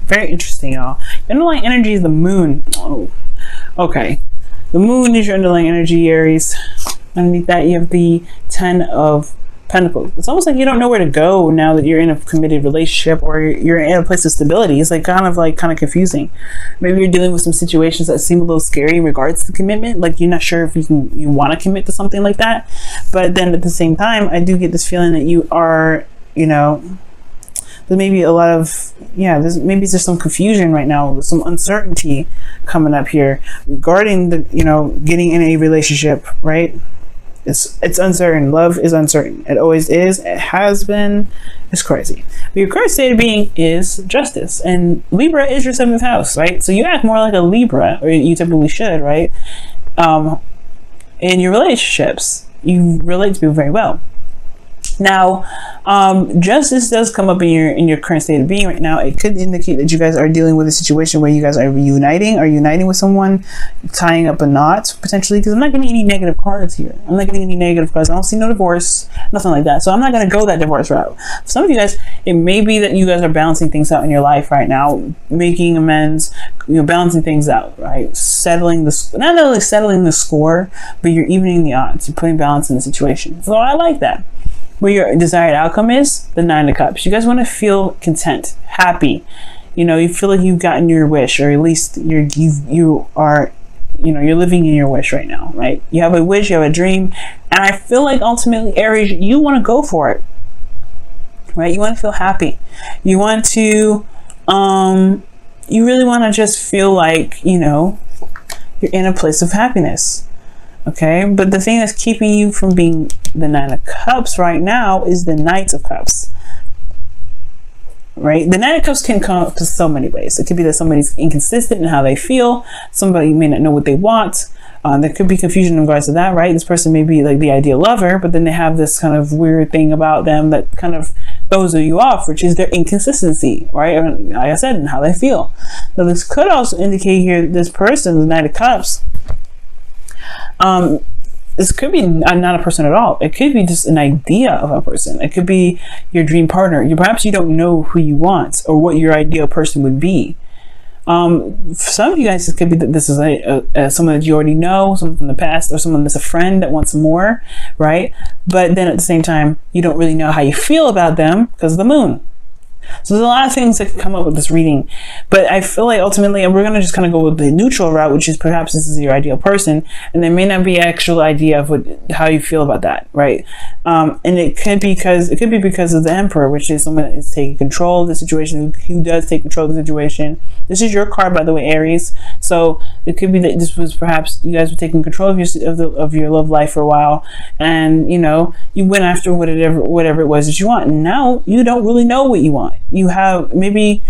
Very interesting, y'all. Underlying energy is the moon. Oh, okay. The moon is your underlying energy, Aries. Underneath that, you have the 10 of Pentacles. It's almost like you don't know where to go now that you're in a committed relationship or you're in a place of stability. It's like kind of confusing. Maybe you're dealing with some situations that seem a little scary in regards to commitment. Like you're not sure if you want to commit to something like that. But then at the same time, I do get this feeling that you are, there may be a lot of, there's some confusion right now, some uncertainty coming up here regarding the, getting in a relationship, right? It's uncertain. Love is uncertain. It always is. It has been. It's crazy. But your current state of being is justice. And Libra is your 7th house, right? So you act more like a Libra, or you typically should, right? In your relationships, you relate to people very well. Now, justice does come up in your current state of being right now. It could indicate that you guys are dealing with a situation where you guys are uniting with someone, tying up a knot potentially. Because I'm not getting any negative cards here. I'm not getting any negative cards. I don't see no divorce, nothing like that. So I'm not going to go that divorce route. For some of you guys, it may be that you guys are balancing things out in your life right now, making amends, balancing things out, right? Not only settling the score, but you're evening the odds. You're putting balance in the situation. So I like that. Where your desired outcome is the 9 of Cups. You guys want to feel content, happy. You feel like you've gotten your wish, or at least you're living in your wish right now, right? You have a wish, you have a dream, and I feel like ultimately, Aries, you want to go for it, right? You want to feel happy. You want to, you really want to just feel like, you're in a place of happiness. Okay, but the thing that's keeping you from being the 9 of Cups right now is the Knight of Cups. Right? The 9 of Cups can come to so many ways. It could be that somebody's inconsistent in how they feel. Somebody may not know what they want. There could be confusion in regards to that, right? This person may be like the ideal lover, but then they have this kind of weird thing about them that kind of throws you off, which is their inconsistency, right? Like I said, in how they feel. Now, this could also indicate here this person, the 9 of Cups, this could be not a person at all. It could be just an idea of a person. It could be your dream partner. Perhaps you don't know who you want or what your ideal person would be. For some of you guys, it could be that this is someone that you already know, someone from the past, or someone that's a friend that wants more, right? But then at the same time, you don't really know how you feel about them because of the moon. So there's a lot of things that can come up with this reading, but I feel like ultimately we're going to just kind of go with the neutral route, which is perhaps this is your ideal person, and there may not be an actual idea of how you feel about that, right? And it could be because of the Emperor, which is someone that is taking control of the situation, who does take control of the situation. This is your card, by the way, Aries. So it could be that this was perhaps you guys were taking control of your love life for a while, and you went after whatever it was that you want, and now you don't really know what you want. You have maybe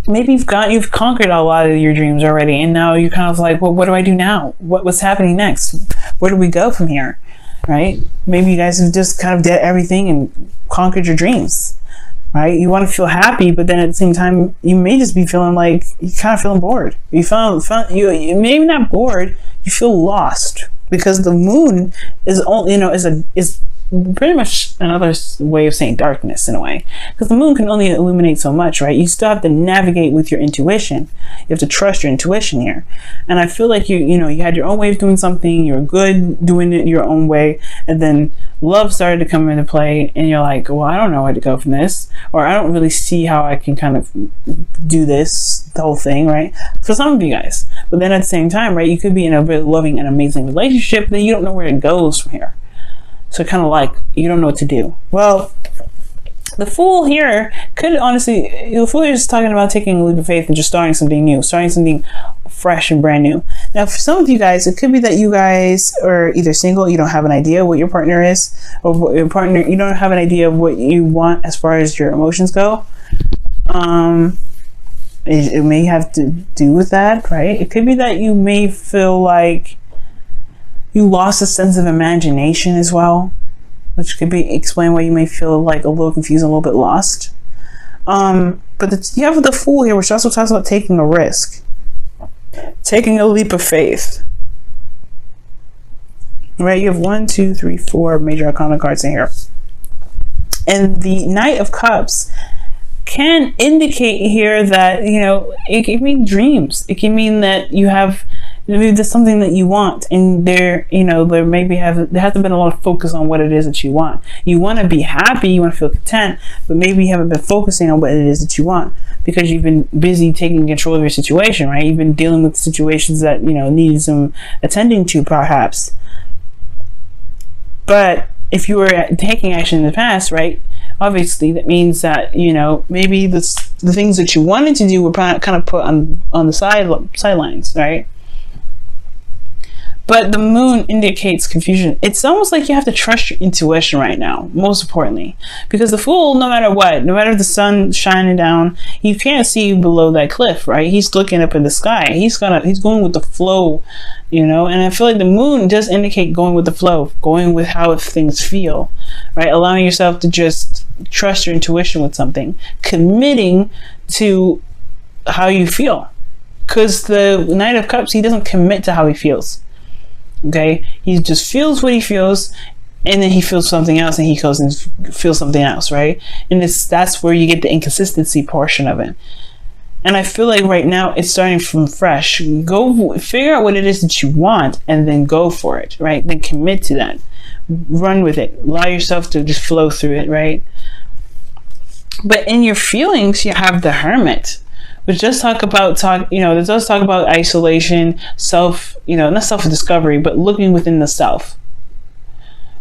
you've conquered a lot of your dreams already, and now you're kind of like, well, what do I do now? What's happening next? Where do we go from here? Right? Maybe you guys have just kind of did everything and conquered your dreams, right? You want to feel happy, but then at the same time, you may just be feeling like you're kind of feeling bored. You maybe not bored. You feel lost because the moon is only is pretty much another way of saying darkness in a way, because the moon can only illuminate so much, right? You still have to navigate with your intuition. You have to trust your intuition here, and I feel like you had your own way of doing something. You're good doing it your own way, and then love started to come into play, and you're like, well, I don't know where to go from this, or I don't really see how I can kind of do the whole thing, right? For some of you guys, but then at the same time, right, you could be in a very loving and amazing relationship, then you don't know where it goes from here. So kind of like, you don't know what to do. Well, the Fool here could honestly, the Fool here is talking about taking a leap of faith and just starting something new, starting something fresh and brand new. Now, for some of you guys, it could be that you guys are either single, you don't have an idea what your partner is, or what your partner, you don't have an idea of what you want as far as your emotions go. It may have to do with that, right? It could be that you may feel like you lost a sense of imagination as well, which could explain why you may feel like a little confused, a little bit lost. But you have the Fool here, which also talks about taking a risk, taking a leap of faith. Right? You have 1, 2, 3, 4 major arcana cards in here, and the Knight of Cups can indicate here that, you know, it can mean dreams. It can mean that you have, maybe there's something that you want, and there, you know, there hasn't been a lot of focus on what it is that you want. You want to be happy, you want to feel content, but maybe you haven't been focusing on what it is that you want because you've been busy taking control of your situation, right? You've been dealing with situations that, you know, need some attending to, perhaps. But if you were taking action in the past, right, obviously that means that, you know, maybe the things that you wanted to do were kind of put on the sidelines, right? But the moon indicates confusion. It's almost like you have to trust your intuition right now, most importantly. Because the Fool, no matter what, no matter the sun shining down, you can't see below that cliff, right? He's looking up in the sky. He's going with the flow, you know? And I feel like the moon does indicate going with the flow, going with how things feel, right? Allowing yourself to just trust your intuition with something. Committing to how you feel. Because the Knight of Cups, he doesn't commit to how he feels. Okay, he just feels what he feels, and then he feels something else, and he goes and feels something else, right? And that's where you get the inconsistency portion of it. And I feel like right now it's starting from fresh. Go figure out what it is that you want, and then go for it, right? Then commit to that. Run with it. Allow yourself to just flow through it, right? But in your feelings, you have the Hermit. Which does talk about isolation, not self-discovery, but looking within the self,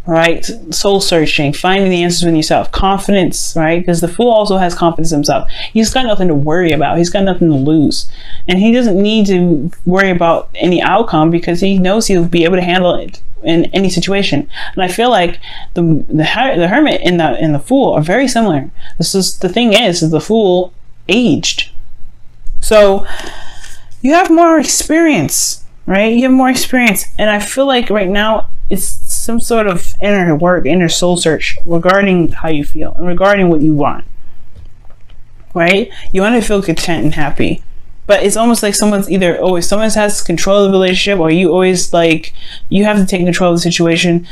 right? Soul searching, finding the answers within yourself, confidence, right? Because the Fool also has confidence in himself. He's got nothing to worry about. He's got nothing to lose. And he doesn't need to worry about any outcome because he knows he'll be able to handle it in any situation. And I feel like the Hermit and the Fool are very similar. The thing is the Fool aged. So you have more experience, right? You have more experience. And I feel like right now it's some sort of inner soul search regarding how you feel and regarding what you want, right? You want to feel content and happy. But it's almost like someone has control of the relationship, or you always you have to take control of the situation,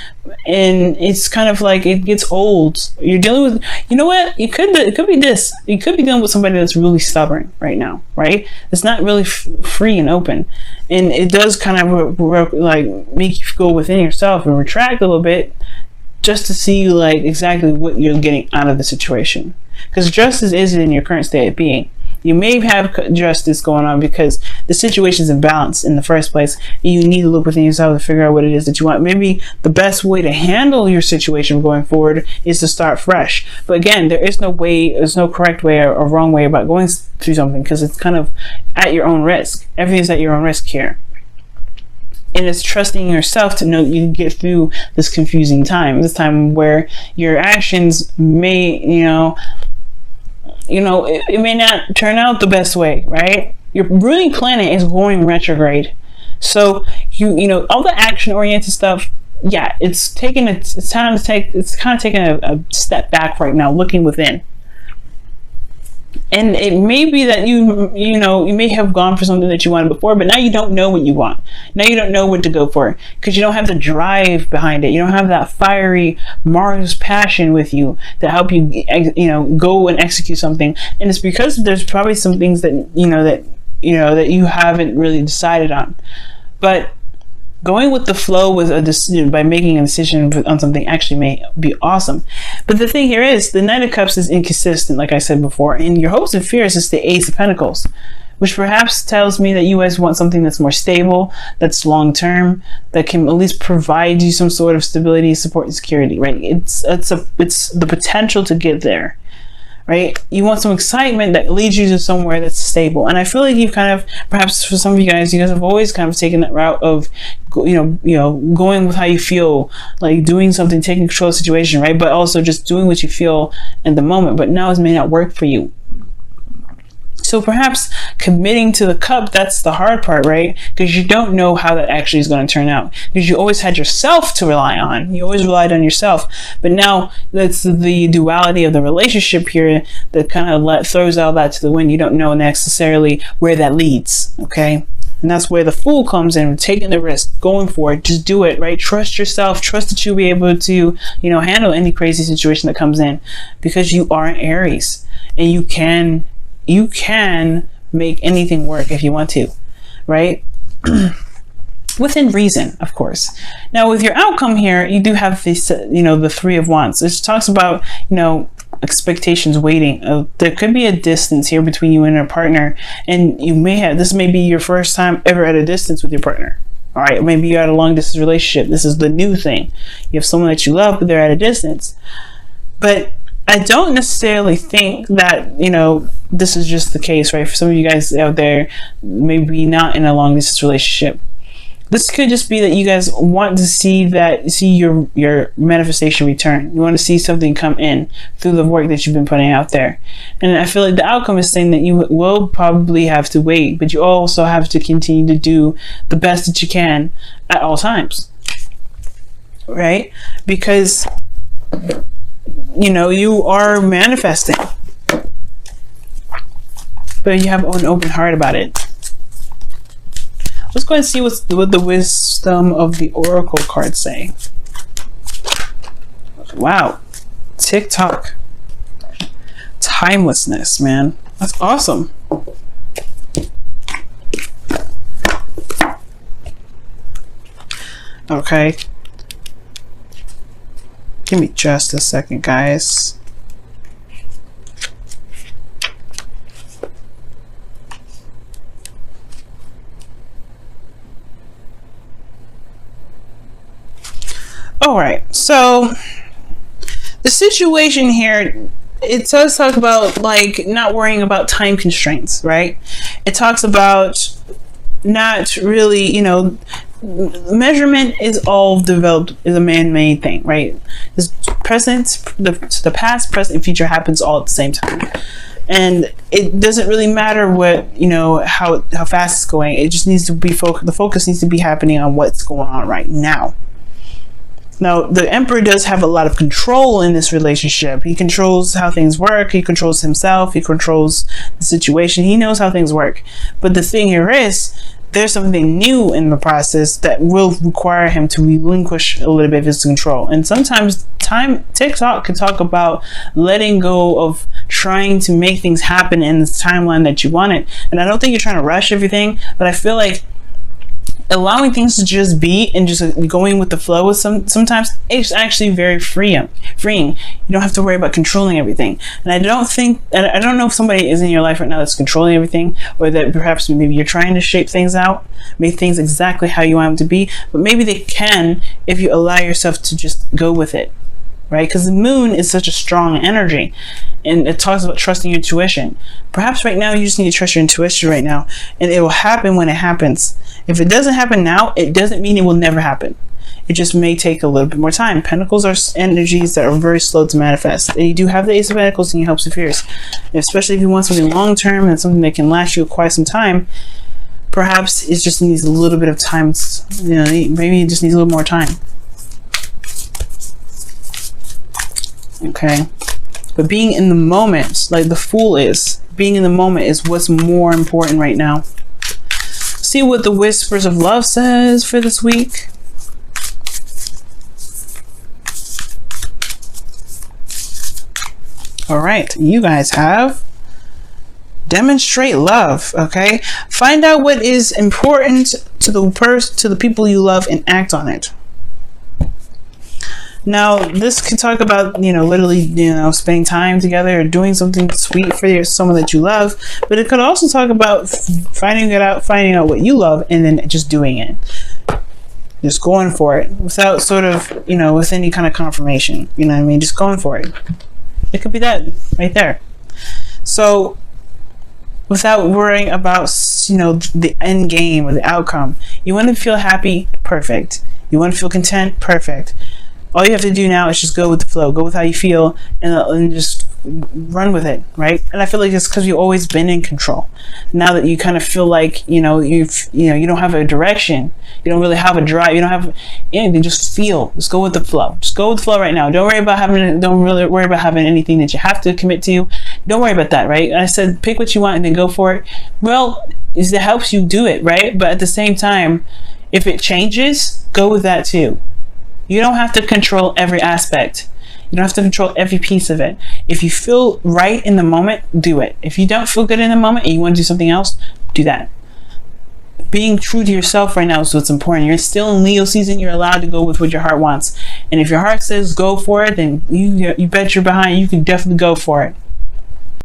and it's kind of like it gets old. You're dealing with, you know what? It could be this. You could be dealing with somebody that's really stubborn right now, right? It's not really free and open, and it does kind of make you go within yourself and retract a little bit, just to see exactly what you're getting out of the situation. Because justice isn't in your current state of being. You may have justice going on because the situation is imbalanced in the first place, and you need to look within yourself to figure out what it is that you want. Maybe the best way to handle your situation going forward is to start fresh. But again, there's no correct way or wrong way about going through something, because it's kind of at your own risk. Everything's at your own risk here. And it's trusting yourself to know that you can get through this confusing time, this time where your actions may, it may not turn out the best way, right? Your ruling planet is going retrograde. So all the action oriented stuff, yeah, it's kind of taking a step back right now, looking within. And it may be that you may have gone for something that you wanted before, but now you don't know what you want. Now you don't know what to go for because you don't have the drive behind it. You don't have that fiery Mars passion with you to help you, go and execute something. And it's because there's probably some things that you haven't really decided on. But going with the flow with a decision, by making a decision on something, actually may be awesome. But the thing here is the Knight of Cups is inconsistent, like I said before, and your hopes and fears is the Ace of Pentacles, which perhaps tells me that you guys want something that's more stable, that's long-term, that can at least provide you some sort of stability, support, and security, right? It's the potential to get there. Right? You want some excitement that leads you to somewhere that's stable. And I feel like you've kind of, perhaps for some of you guys have always kind of taken that route of, going with how you feel, like doing something, taking control of the situation, right? But also just doing what you feel in the moment. But now it may not work for you. So perhaps committing to the cup, that's the hard part, right? Because you don't know how that actually is going to turn out. Because you always had yourself to rely on. You always relied on yourself. But now that's the duality of the relationship here that kind of throws all that to the wind. You don't know necessarily where that leads, okay? And that's where the Fool comes in, taking the risk, going for it. Just do it, right? Trust yourself. Trust that you'll be able to, handle any crazy situation that comes in, because you are an Aries. and you can make anything work if you want to, right? Within reason, of course. Now with your outcome here, you do have this, the Three of Wands. This talks about, expectations waiting. There could be a distance here between you and your partner, and this may be your first time ever at a distance with your partner. All right, maybe you're at a long distance relationship. This is the new thing. You have someone that you love, but they're at a distance. But I don't necessarily think that, this is just the case, right? For some of you guys out there, maybe not in a long distance relationship. This could just be that you guys want to see your manifestation return. You want to see something come in through the work that you've been putting out there. And I feel like the outcome is saying that you will probably have to wait, but you also have to continue to do the best that you can at all times. Right? Because, you are manifesting. But you have an open heart about it. Let's go and see what the wisdom of the oracle cards say. Wow. TikTok. Timelessness, man. That's awesome. Okay. Give me just a second, guys. All right, so the situation here, it does talk about not worrying about time constraints, right? It talks about not really, measurement is all developed, is a man-made thing, right? This the past, present, and future happens all at the same time. And it doesn't really matter what, how fast it's going. It just needs to be the focus needs to be happening on what's going on right now. Now, the Emperor does have a lot of control in this relationship. He controls how things work. He controls himself. He controls the situation. He knows how things work. But the thing here is, there's something new in the process that will require him to relinquish a little bit of his control. And sometimes TikTok can talk about letting go of trying to make things happen in the timeline that you want it. And I don't think you're trying to rush everything, but I feel like allowing things to just be and just going with the flow with sometimes it's actually very freeing. You don't have to worry about controlling everything. And I don't know if somebody is in your life right now that's controlling everything, or that perhaps maybe you're trying to shape things out, make things exactly how you want them to be, but maybe they can if you allow yourself to just go with it, right? Because the moon is such a strong energy, and it talks about trusting your intuition. Perhaps right now you just need to trust your intuition right now, and it will happen when it happens. If it doesn't happen now, it doesn't mean it will never happen. It just may take a little bit more time. Pentacles are energies that are very slow to manifest. And you do have the Ace of Pentacles in your hopes and fears. Especially if you want something long term and something that can last you quite some time, perhaps it just needs a little bit of time. Maybe it just needs a little more time. Okay. But being in the moment, like the Fool is, being in the moment is what's more important right now. See what the Whispers of Love says for this week. All right, you guys have demonstrate love. Okay, find out what is important to the people you love and act on it. Now, this can talk about, literally, spending time together or doing something sweet for someone that you love. But it could also talk about finding out what you love and then just doing it. Just going for it without sort of, with any kind of confirmation. You know what I mean? Just going for it. It could be that right there. So, without worrying about, the end game or the outcome. You want to feel happy? Perfect. You want to feel content? Perfect. All you have to do now is just go with the flow, go with how you feel, and just run with it, right? And I feel like it's because you've always been in control. Now that you kind of feel like you don't have a direction, you don't really have a drive, you don't have anything. Just feel, just go with the flow. Just go with the flow right now. Don't really worry about having anything that you have to commit to. Don't worry about that, right? I said pick what you want and then go for it. Well, it helps you do it, right? But at the same time, if it changes, go with that too. You don't have to control every aspect. You don't have to control every piece of it. If you feel right in the moment, do it. If you don't feel good in the moment and you want to do something else, do that. Being true to yourself right now is what's important. You're still in Leo season. You're allowed to go with what your heart wants. And if your heart says go for it, then you bet you're behind. You can definitely go for it.